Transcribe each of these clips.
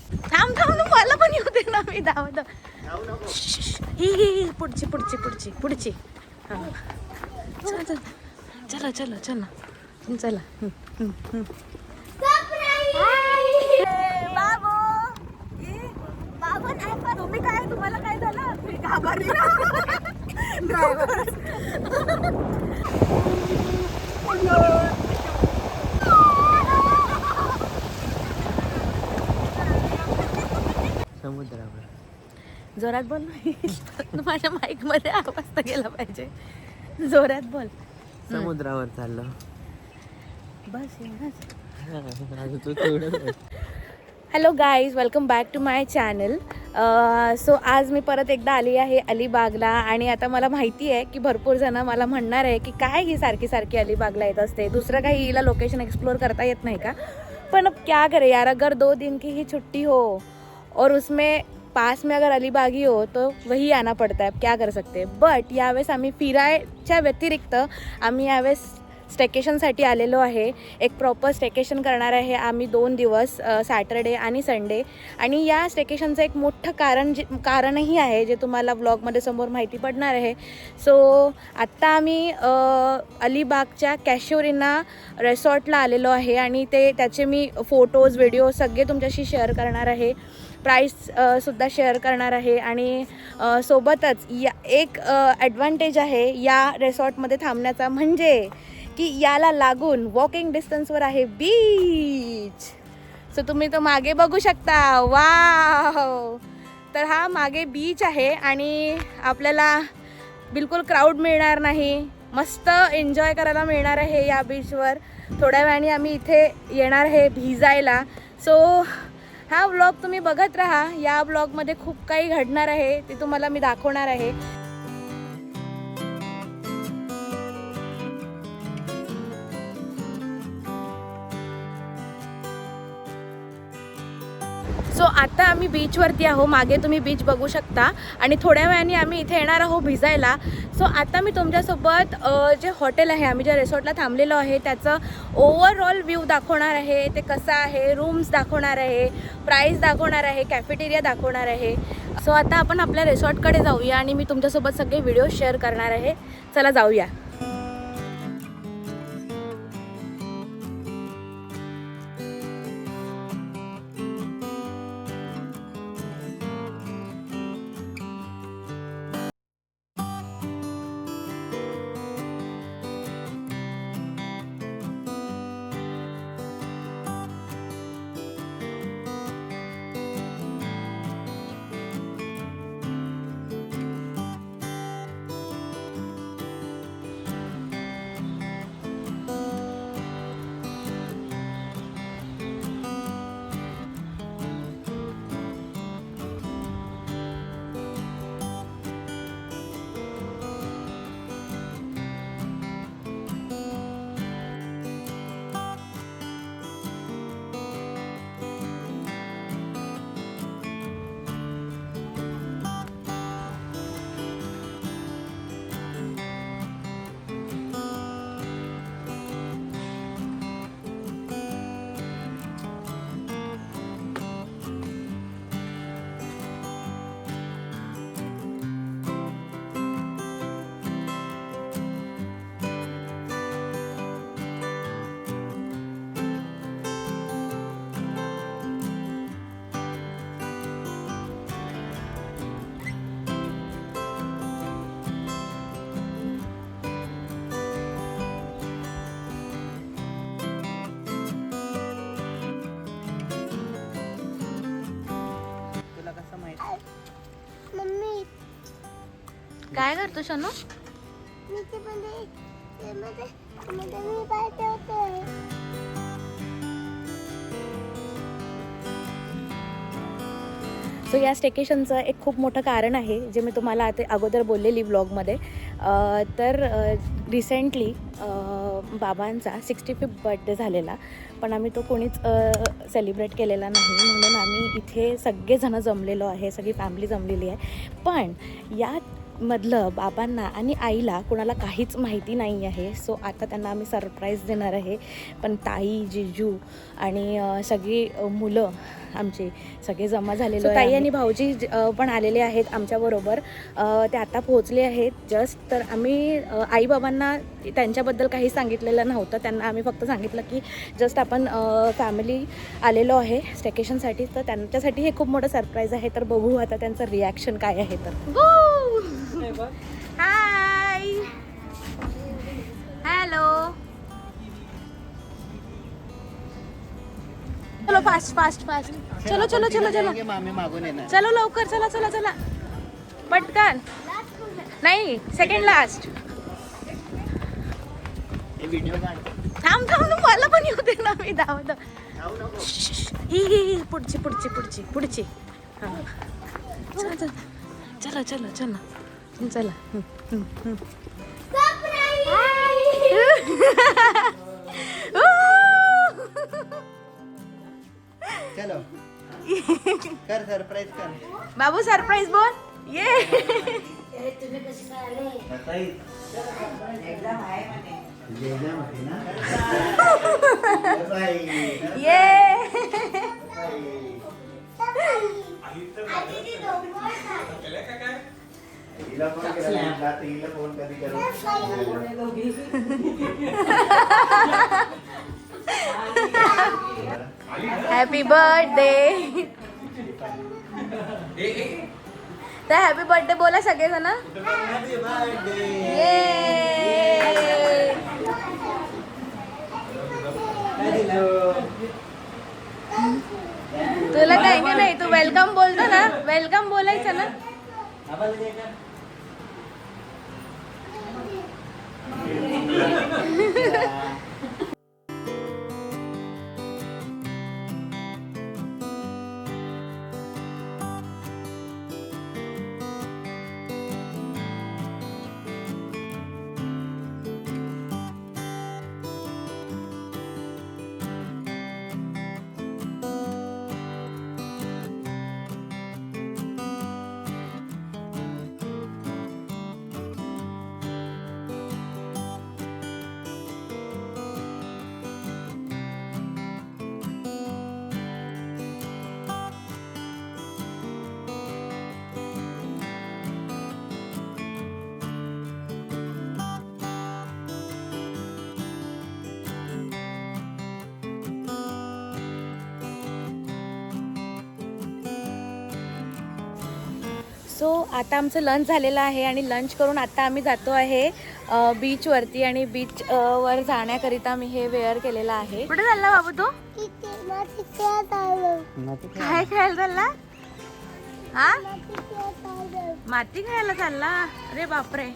थांब थांब मला पण येऊ दे ना, मी धावत. ही पुढची पुढची पुढची पुढची. हा चला चला चला चला चला. बाबू बाबू नाही पण तुम्ही काय, तुम्हाला काय झालं? मी घाबरली ना. समुद्रावर जोरात बोल. माझ्या माईक मध्ये आवाज तर गेला पाहिजे. जोरात बोल. समुद्रावर चाललो. बस एवढंच. तू तेवढं. Hello guys, welcome back to my channel. So आज मी परत एकदा आली आहे अलिबागला. आणि आता मला माहिती आहे की भरपूर जण मला म्हणणार आहे की काय ही सारखी सारखी अलिबागला येत असते, दुसरं काही हिला लोकेशन एक्सप्लोर करता येत नाही का? पण अब क्या करे यार, अगर 2 दिन की ही छुट्टी हो और उसमें पास में अगर अलिबाग ही हो तो वही आना पड़ता है, अब क्या कर सकते. बट यावेळेस आम्ही फिरायच्या व्यतिरिक्त आम्ही यावेळेस स्टेकेशनसाठी आलेलो आहे. एक प्रॉपर स्टेकेशन करणार आहे आम्ही 2 दिवस, सॅटरडे आणि संडे. आणि या स्टेकेशनचं एक मोठं कारणही आहे जे तुम्हाला व्लॉगमध्ये समोर माहिती पडणार आहे. सो आत्ता आम्ही अलिबागच्या कॅशोरीना रेसॉर्टला आलेलो आहे आणि त्याचे मी फोटोज व्हिडिओ सगळे तुमच्याशी शेअर करणार आहे. प्राईस सुद्धा शेअर करणार आहे. आणि सोबतच एक ॲडव्हान्टेज आहे या रेसॉर्टमध्ये थांबण्याचा, म्हणजे की याला लागून वॉकिंग डिस्टन्सवर आहे बीच. सो तुम्ही तो मागे बघू शकता. वाव, तर हा मागे बीच आहे आणि आपल्याला बिलकुल क्राऊड मिळणार नाही, मस्त एन्जॉय करायला मिळणार आहे या बीचवर. थोड्या वेळाने आम्ही इथे येणार आहे भिजायला. सो हा व्लॉग तुम्ही बघत राहा. या व्लॉगमध्ये खूप काही घडणार आहे, ते तुम्हाला मी दाखवणार आहे. सो आता आम्ही बीचवरती आहो, मागे तुम्ही बीच बघू शकता. आणि थोड्या वेळाने आम्ही इथे येणार आहोत भिजायला. सो आता मी तुमच्यासोबत जे हॉटेल आहे, आम्ही ज्या रिसॉर्टला थांबलेलो आहे, त्याचं ओव्हरऑल व्ह्यू दाखवणार आहे. ते कसं आहे, रूम्स दाखवणार आहे, प्राईस दाखवणार आहे, कॅफेटेरिया दाखवणार आहे. सो आता आपण आपल्या रिसॉर्टकडे जाऊया आणि मी तुमच्यासोबत सगळे व्हिडिओ शेअर करणार आहे. चला जाऊया. मम्मी काय करतो शनू? मी ते मध्ये मी पाय ठेवते. सो या स्टेकेशनचं एक खूप मोठं कारण आहे जे मी तुम्हाला आता अगोदर बोललेली व्लॉगमध्ये. तर रिसेंटली बाबांचा 65th बर्थडे झालेला, पण आम्ही तो कोणीच सेलिब्रेट केलेला नाही. म्हणून आम्ही इथे सगळेजणं जमलेलो आहे, सगळी फॅमिली जमलेली आहे. पण या मधलं बाबांना आणि आईला कोणाला काहीच माहिती नाही आहे. सो आता त्यांना आम्ही सरप्राईज देणार आहे. पण ताई, जिजू आणि सगळी मुलं आमचे सगळे जमा झालेले आहेत. ताई आणि भाऊजी पण आलेले आहेत आमच्याबरोबर. ते आता पोहोचले आहेत जस्ट. तर आम्ही आईबाबांना त्यांच्याबद्दल काही सांगितलेलं नव्हतं. त्यांना आम्ही फक्त सांगितलं की जस्ट आपण फॅमिली आलेलो आहे स्टेकेशनसाठी. तर त्यांच्यासाठी हे खूप मोठं सरप्राईज आहे. तर बघू आता त्यांचं रिॲक्शन काय आहे. तर हाय, हॅलो, चलो फास्ट फास्ट फास्ट, चलो चलो चलो चलो चलो लवकर, चला चला चला पटकन. नाही, सेकंड लास्ट. थांब थांब ना, मला पण येऊ दे ना, मी धावत. ही पुढची पुढची पुढची पुढची. हां चला चला चला चला चला चला. चलो कर सरप्राईज कर. बाबू सरप्राईज बोल. ये हॅपी बर्थडे. तर हॅपी बर्थडे बोला सगळेजण. ये तुला थँक्यू नाही, तू वेलकम बोलतो ना, वेलकम बोलायचं ना. सो आता आमचं लंच झालेलं आहे आणि लंच करून आता आम्ही जातो आहे बीचवरती. आणि बीच वर जाण्याकरिता मी हे वेअर केलेलं आहे. कुठे चालला बाबू तो? काय खेळायला चालला? हा, माती खेळायला चालला. अरे बापरे.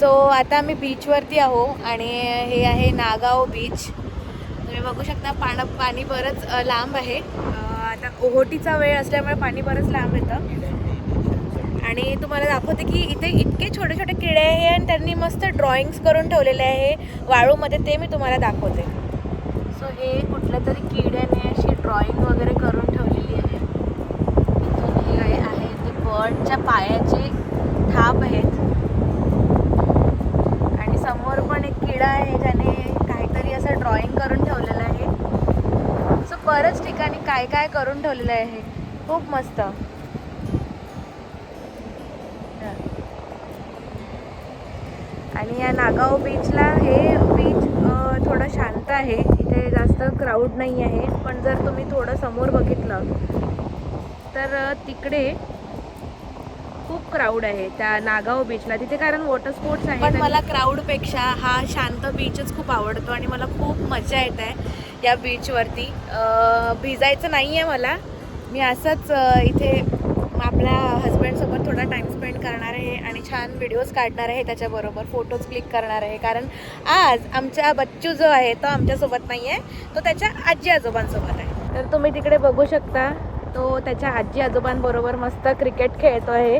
सो आता आम्ही बीचवरती आहो आणि हे आहे नागाव बीच. तुम्ही बघू शकता पाणी बरंच लांब आहे. आता ओहोटीचा वेळ असल्यामुळे पाणी बरंच लांब येतं. आणि तुम्हाला दाखवते की इथे इतके छोटे छोटे किडे आहे आणि त्यांनी मस्त ड्रॉइंग्स करून ठेवलेले आहे वाळूमध्ये. ते मी तुम्हाला दाखवते. सो हे कुठल्या तरी किड्याने अशी ड्रॉइंग वगैरे करून ठेवलेली आहे. इथून हे आहे ते बर्डच्या पायाचे थाप आहेत. समोर पण एक किडा आहे ज्याने काहीतरी असं ड्रॉइंग करून ठेवलेलं आहे. सो बरंच ठिकाणी काय काय करून ठेवलेलं आहे. खूप मस्त. आणि या नागाव बीचला हे बीच थोडं शांत आहे. इथे जास्त क्राऊड नाही आहे. पण जर तुम्ही थोडं समोर बघितलं तर तिकडे खूप क्राऊड आहे त्या नागाव बीचला तिथे, कारण वॉटर स्पोर्ट्स आहे. पण मला क्राऊडपेक्षा हा शांत बीचच खूप आवडतो आणि मला खूप मजा येत आहे या बीचवरती. भिजायचं नाही आहे मला, मी असंच इथे आपल्या हस्बंडसोबत थोडा टाईम स्पेंड करणार आहे आणि छान व्हिडिओज काढणार आहे, त्याच्याबरोबर फोटोज क्लिक करणार आहे. कारण आज आमचा बच्चू जो आहे तो आमच्यासोबत नाही आहे, तो त्याच्या आजी आजोबांसोबत आहे. तर तुम्ही तिकडे बघू शकता, तो त्याच्या आजी आजोबांबरोबर मस्त क्रिकेट खेळतो आहे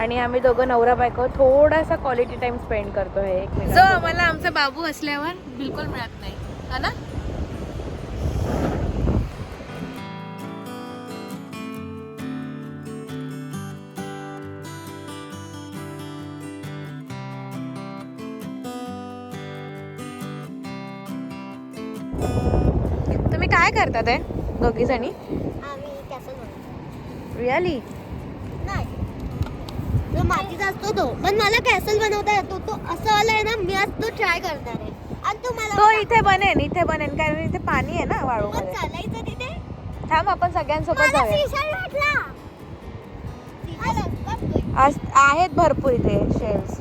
आणि आम्ही दोघं नवरा बायको थोडासा क्वालिटी टाइम स्पेंड करतो आहे एकमेकांसोबत. जो आम्हाला आमचा बाबू असल्यावर बिलकुल मिळत नाही, हा ना. तुम्ही काय करतात आहे दोघी जणी? आम्ही कॅसल बनवतो. रिअली? नाही, जो मातीचा असतो तो, पण मला कॅसल बनवता येतो. तो असं वाला आहे ना, मी आज तो ट्राय करणार आहे. आणि तू मला तो इथे बनेन कारण इथे पाणी आहे ना वाळू पण मध्ये. चालायचं तिथे. थांब आपण सगळ्यांसोबत मला जाऊया. सीशल वाटला. सीशल आहेत भरपूर इथे शेल्स.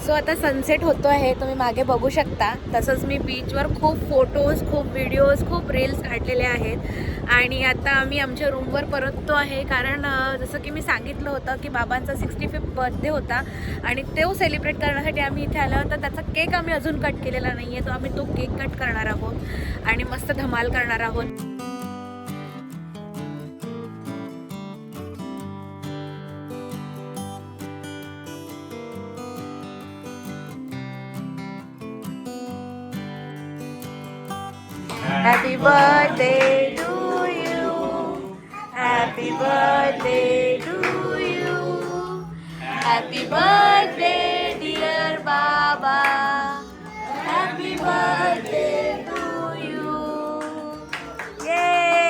सो आता सनसेट होतो आहे, तुम्ही मागे बघू शकता. तसंच मी बीचवर खूप फोटोज, खूप व्हिडिओज, खूप रील्स काढलेले आहेत आणि आता आम्ही आमच्या रूमवर परततो आहे. कारण जसं की मी सांगितलं होतं की बाबांचा 65th बर्थडे होता आणि तो सेलिब्रेट करण्यासाठी आम्ही इथे आलो. तर त्याचा केक आम्ही अजून कट केलेला नाही आहे, तो आम्ही तो केक कट करणार आहोत आणि मस्त धमाल करणार आहोत. Happy birthday to you. Happy birthday to you. Happy birthday dear Baba. Happy birthday to you. Yay!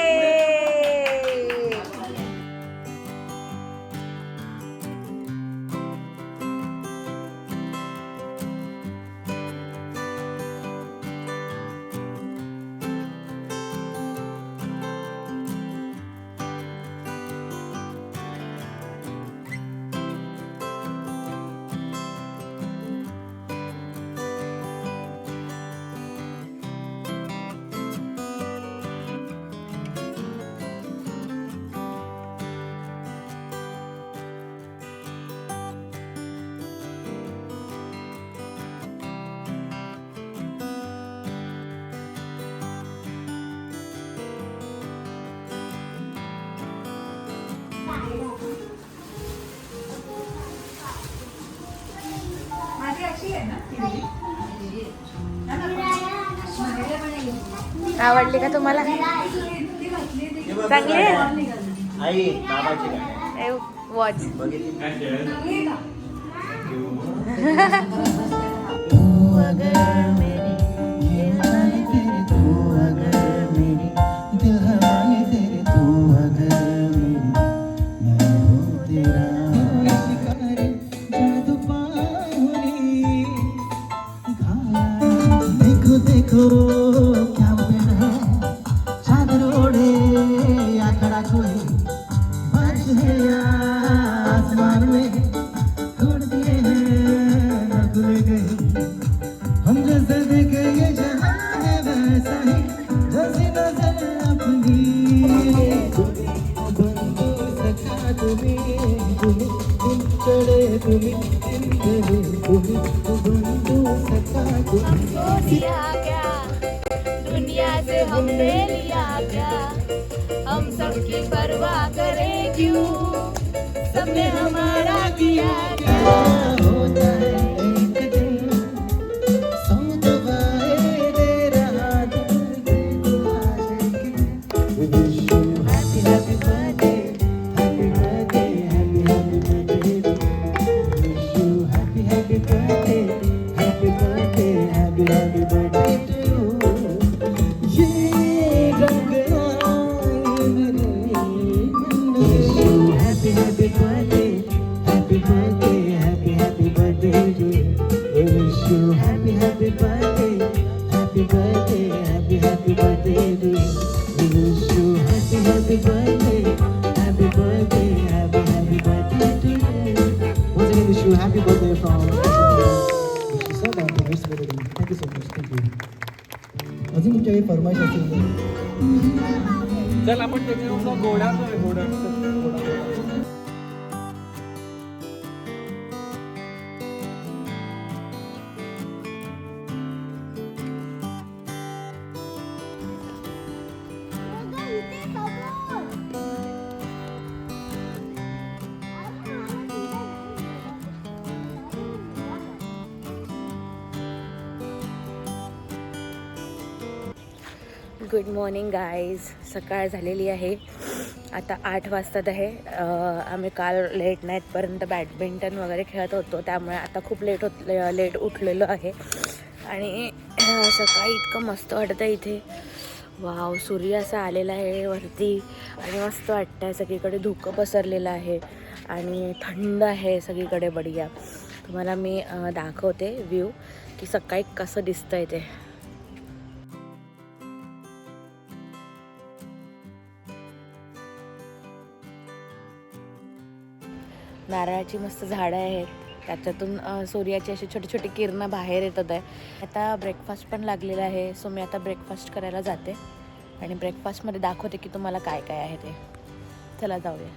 आवडली का तुम्हाला? चांगली आहे. आई बाबाची गाडी वॉच तुम्ही तुम्ही तुमच्याकडे तुम्ही इंद्रे तुम्ही बंधू सखा तुम्ही लिया क्या दुनिया से हमने लिया क्या हम सबकी परवाह करें क्यों सबने हमारा किया क्या होता है एक दिन सौ दवाएं दे रहा दिल देखो Aashiqui We wish you happy happy birthday happy birthday happy happy birthday We wish you happy happy birthday happy birthday happy happy birthday to you ये रंग आए मेरे wish you happy happy birthday happy birthday happy birthday to you We wish you happy happy birthday happy birthday happy birthday to you We wish you happy birthday happy birthday happy birthday to you Once again wish you happy birthday from Wish you so much nice birthday Thank you so much thank you अजून तुमच्या काही फरमाईश असेल तर चल आपण त्याच्यावर घोडा good morning guys. सकाळ झालेली आहे, आता 8 वाजतात आहे. आम्ही काल लेट नाईटपर्यंत बॅडमिंटन वगैरे खेळत होतो, त्यामुळे आता खूप लेट उठलेलो आहे. आणि सकाळी इतकं मस्त वाटतं इथे. वाव, सूर्य असा आलेला आहे वरती आणि मस्त वाटतं आहे. सगळीकडे धुकं पसरलेलं आहे आणि थंड आहे सगळीकडे बढिया. तुम्हाला मी दाखवते व्ह्यू की सकाळी कसं दिसतं आहे ते. नारळाची मस्त झाडं आहेत, त्याच्यातून सूर्याची अशी छोटी छोटी किरणं बाहेर येतात आहे. आता ब्रेकफास्ट पण लागलेला आहे, सो मी आता ब्रेकफास्ट करायला जाते आणि ब्रेकफास्टमध्ये दाखवते की तुम्हाला काय काय आहे ते. चला जाऊया.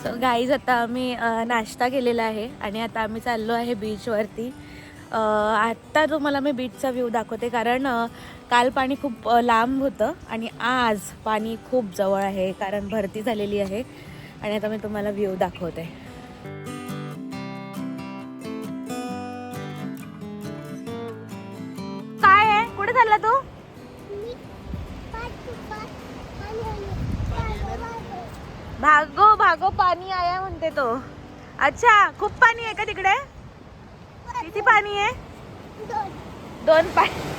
सो गाईज, आता आम्ही नाश्ता केलेला आहे आणि आता आम्ही चाललो आहे बीचवरती. आत्ता तुम्हाला मी बीचचा व्ह्यू दाखवते, कारण काल पाणी खूप लांब होतं आणि आज पाणी खूप जवळ आहे, कारण भरती झालेली आहे. आणि आता मी तुम्हाला व्ह्यू दाखवते. काय आहे, कुठे चालला तू? भागो भागो, पाणी आया म्हणते तो. अच्छा, खूप पाणी आहे का तिकडे? किती पाणी आहे? 2 पाणी.